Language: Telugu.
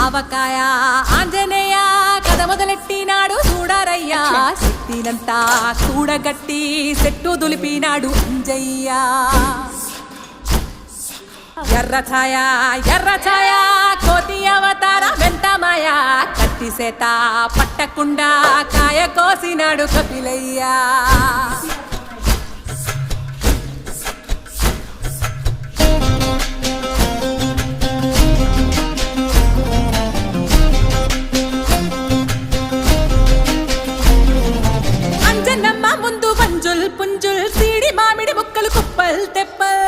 ఆవకాయ ఆంజనేయ కథ మొదలెట్టినాడు చూడారయ్యా శక్తినంతా కూడగట్టి చెట్టు దులిపినాడు అంజయ్య ఎర్ర ఛాయ కోతి అవతార వెంటమాయ కత్తి సేత పట్టకుండా కాయ కోసినాడు కపిలయ్యా అంజనమ్మ ముందు పంజుల్ పుంజుల్ సీడి మామిడి ముక్కలు కుప్పల్ తెప్పల్